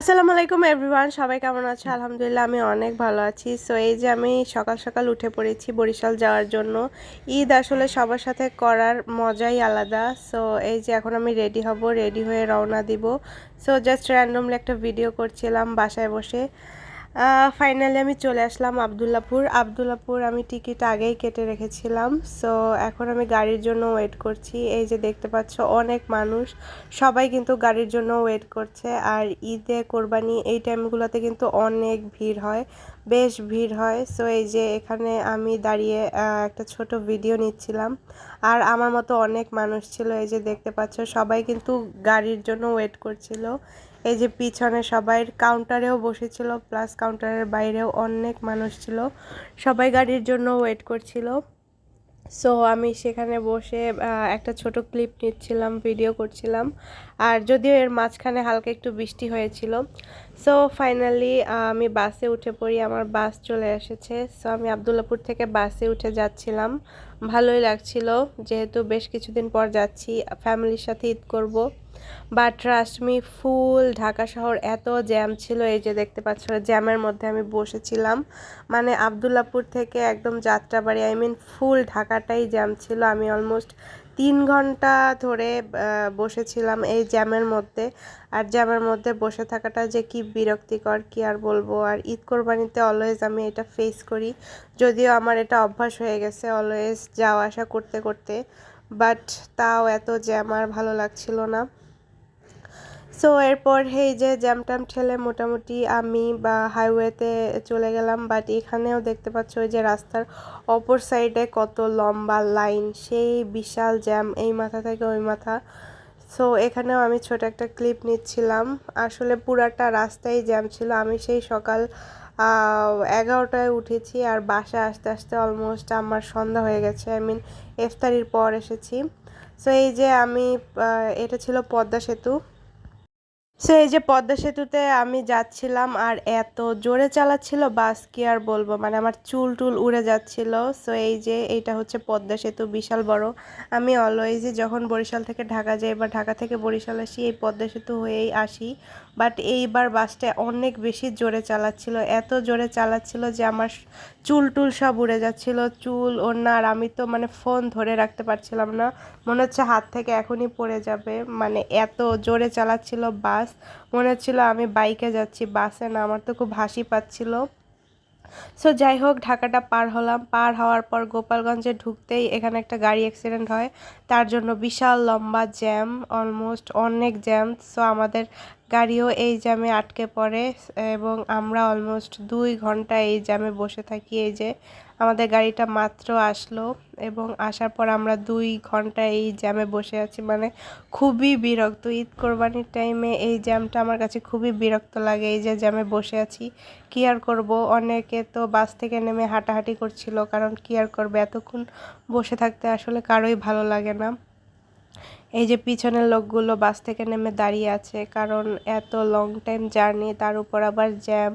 আসসালামু আলাইকুম এভরিওয়ান, সবাই কেমন আছে? আলহামদুলিল্লাহ আমি অনেক ভালো আছি। সো এই যে আমি সকাল সকাল উঠে পড়েছি বরিশাল যাওয়ার জন্য। ঈদ আসলে সবার সাথে করার মজাই আলাদা। সো এই যে এখন আমি রেডি হব, রেডি হয়ে রওনা দিব। সো জাস্ট র্যান্ডমলি একটা ভিডিও করছিলাম বাসায় বসে। ফাইনালি আমি চলে আসলাম আবদুল্লাপুর আমি টিকিট আগেই কেটে রেখেছিলাম। সো এখন আমি গাড়ির জন্য ওয়েট করছি। এই যে দেখতে পাচ্ছ অনেক মানুষ, সবাই কিন্তু গাড়ির জন্য ওয়েট করছে। আর ঈদে কোরবানি এই টাইমগুলোতে কিন্তু অনেক ভিড় হয়, বেশ ভিড় হয়। সো এই যে এখানে আমি দাঁড়িয়ে একটা ছোট ভিডিও নিচ্ছিলাম। আর আমার মতো অনেক মানুষ ছিল, এই যে দেখতে পাচ্ছ সবাই কিন্তু গাড়ির জন্য ওয়েট করছিল। এই যে পিছনে সবাই কাউন্টারেও বসেছিল, প্লাস কাউন্টারের বাইরেও অনেক মানুষ ছিল, সবাই গাড়ির জন্য ওয়েট করছিল। সো আমি সেখানে বসে একটা ছোট ক্লিপ নিচ্ছিলাম, ভিডিও করছিলাম। আর যদিও এর মাঝখানে হালকা একটু বৃষ্টি হয়েছিল। সো ফাইনালি আমি বাসে উঠে পড়ি, আমার বাস চলে এসেছে। সো আমি আবদুল্লাপুর থেকে বাসে উঠে যাচ্ছিলাম। ভালোই লাগছিল, যেহেতু বেশ কিছুদিন পর যাচ্ছি, ফ্যামিলির সাথে ঈদ করব। বাট ট্রাস্ট মি, ফুল ঢাকা শহর এত জ্যাম ছিল, এই যে দেখতে পাচ্ছ জ্যামের মধ্যে আমি বসেছিলাম। মানে আবদুল্লাপুর থেকে একদম যাত্রাবাড়ি, আই মিন ফুল ঢাকাটাই জ্যাম ছিল। আমি অলমোস্ট 3 ঘন্টা ধরে বসেছিলাম এই জ্যামের মধ্যে। আর জ্যামের মধ্যে বসে থাকাটা যে কি বিরক্তিকর কি আর বলবো। আর ঈদ কোরবানিতে অলওয়েজ আমি এটা ফেস করি, যদিও আমার এটা অভ্যাস হয়ে গেছে অলওয়েজ যাওয়া আসা করতে করতে। বাট তাও এত জ্যাম আর ভালো লাগছিল না। সো এরপর এই যে জ্যাম ট্যাম ঠেলে মোটামুটি আমি হাইওয়েতে চলে গেলাম। বাট এখানেও দেখতে পাচ্ছ ওই যে রাস্তার অপর সাইডে কত লম্বা লাইন, সেই বিশাল জ্যাম এই মাথা থেকে ওই মাথা। সো এখানেও আমি ছোট একটা ক্লিপ নিচ্ছিলাম। আসলে পুরাটা রাস্তায় জ্যাম ছিল। আমি সেই সকাল 11টায় উঠেছি, আর বাসায় আসতে আসতে অলমোস্ট আমার সন্ধ্যা হয়ে গেছে, আই মিন ইফতারির পর এসেছি। সো এই যে আমি এটা ছিল পদ্মা সেতু। সো এই যে পদ্মা সেতুতে আমি যাচ্ছিলাম, আর এত জোরে চালাচ্ছিল বাস কি আর বলবো, মানে আমার চুল টুল উড়ে যাচ্ছিল। সো এই যে এইটা হচ্ছে পদ্মা সেতু, বিশাল বড়। আমি অলওয়েজই যখন বরিশাল থেকে ঢাকা যাই বা ঢাকা থেকে বরিশাল আসি, এই পদ্মা সেতু হয়েই আসি। বাট এইবার বাসটা অনেক বেশি জোরে চালাচ্ছিল, এত জোরে চালাচ্ছিল যে আমার চুল টুল সব উড়ে যাচ্ছিল, চুল ওড়না। আর আমি তো মানে ফোন ধরে রাখতে পারছিলাম না, মনে হচ্ছে হাত থেকে এখনই পড়ে যাবে, মানে এত জোরে চালাচ্ছিল বাস। মনে হচ্ছিল আমি বাইকে যাচ্ছি, বাসে না। আমার তো খুব হাসি পাচ্ছিল। সো যাই হোক, ঢাকাটা পার হলাম। পার হওয়ার পর গোপালগঞ্জে ঢুকতেই এখানে একটা গাড়ি অ্যাক্সিডেন্ট হয়, তার জন্য বিশাল লম্বা জ্যাম, অলমোস্ট অনেক জ্যাম। সো আমাদের গাড়িও এই জ্যামে আটকে পড়ে, এবং আমরা অলমোস্ট 2 ঘন্টা এই জ্যামে বসে থাকি। এই যে আমাদের গাড়িটা মাত্র আসলো, এবং আসার পর আমরা 2 ঘন্টা এই জ্যামে বসে আছি। মানে খুবই বিরক্ত। ঈদ কোরবানির টাইমে এই জ্যামটা আমার কাছে খুবই বিরক্ত লাগে, এই যে জ্যামে বসে আছি। কি আর করব, অনেকে তো বাস থেকে নেমে হাঁটাহাঁটি করছিল, কারণ কি আর করবে, এতক্ষণ বসে থাকতে আসলে কারোই ভালো লাগে না। এই যে পিছনের লোকগুলো বাস থেকে নেমে দাঁড়িয়ে আছে, কারণ এত লং টাইম জার্নি, তার উপর আবার জ্যাম,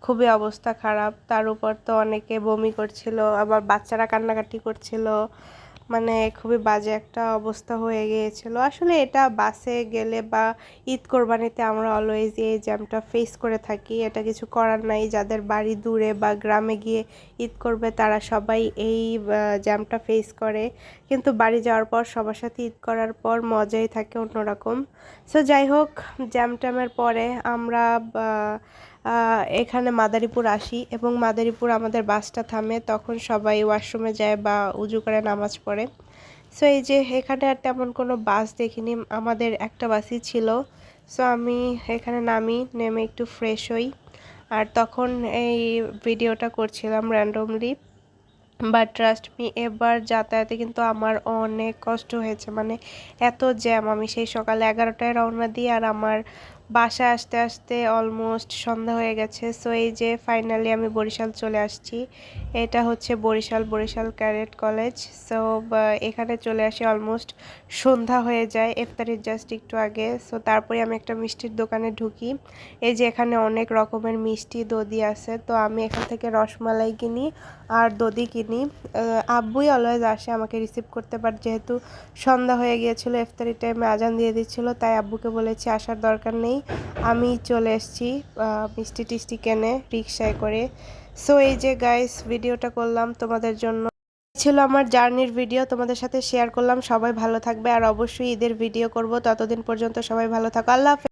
খুবই অবস্থা খারাপ। তার উপর তো অনেকে বমি করছিল, আবার বাচ্চারা কান্নাকাটি করছিল, মানে খুবই বাজে একটা অবস্থা হয়ে গিয়েছিল। আসলে এটা বাসে গেলে বা ঈদ কোরবানিতে আমরা অলওয়েজ এই জ্যামটা ফেস করে থাকি, এটা কিছু করার নাই। যাদের বাড়ি দূরে বা গ্রামে গিয়ে ঈদ করবে তারা সবাই এই জ্যামটা ফেস করে, কিন্তু বাড়ি যাওয়ার পর সবার সাথে ঈদ করার পর মজাই থাকে অন্যরকম। সো যাই হোক, জ্যাম ট্যামের পরে আমরা এখানে মাদারীপুর আসি, এবং মাদারীপুর আমাদের বাসটা থামে, তখন সবাই ওয়াশরুমে যায় বা উজু করে নামাজ পড়ে। সো এই যে এখানে আর তেমন কোনো বাস দেখিনি, আমাদের একটা বাসই ছিল। সো আমি এখানে নামি, নেমে একটু ফ্রেশ হই, আর তখন এই ভিডিওটা করছিলাম র্যান্ডমলি। বাট ট্রাস্ট মি, এবার যাতায়াতে কিন্তু আমার অনেক কষ্ট হয়েছে। মানে এত জ্যাম, আমি সেই সকাল 11টায় রওনা দিই, আর আমার বাসায় আসতে আসতে অলমোস্ট সন্ধ্যা হয়ে গেছে। সো এই যে ফাইনালি আমি বরিশাল চলে আসছি। এটা হচ্ছে বরিশাল ক্যাডেট কলেজ। সো এখানে চলে আসি অলমোস্ট সন্ধ্যা হয়ে যায়, ইফতারির জাস্ট একটু আগে। সো তারপরে আমি একটা মিষ্টির দোকানে ঢুকি। এই যে এখানে অনেক রকমের মিষ্টি দধি আছে, তো আমি এখান থেকে রসমালাই কিনি আর দধি কিনি। আব্বুই অলওয়েজ আসে আমাকে রিসিভ করতে, বাট যেহেতু সন্ধ্যা হয়ে গিয়েছিল, ইফতারি টাইমে আজান দিয়ে দিচ্ছিল, তাই আব্বুকে বলেছি আসার দরকার নেই, আমি চলে এসেছি মিষ্টি টিষ্টি কিনে রিক্সায় করে। সো এই যে গাইস ভিডিওটা করলাম তোমাদের জন্য, ছিল আমার জার্নির ভিডিও, তোমাদের সাথে শেয়ার করলাম। সবাই ভালো থাকবে আর অবশ্যই ঈদের ভিডিও করব। ততদিন পর্যন্ত সবাই ভালো থাকো। আল্লাহ হাফেজ।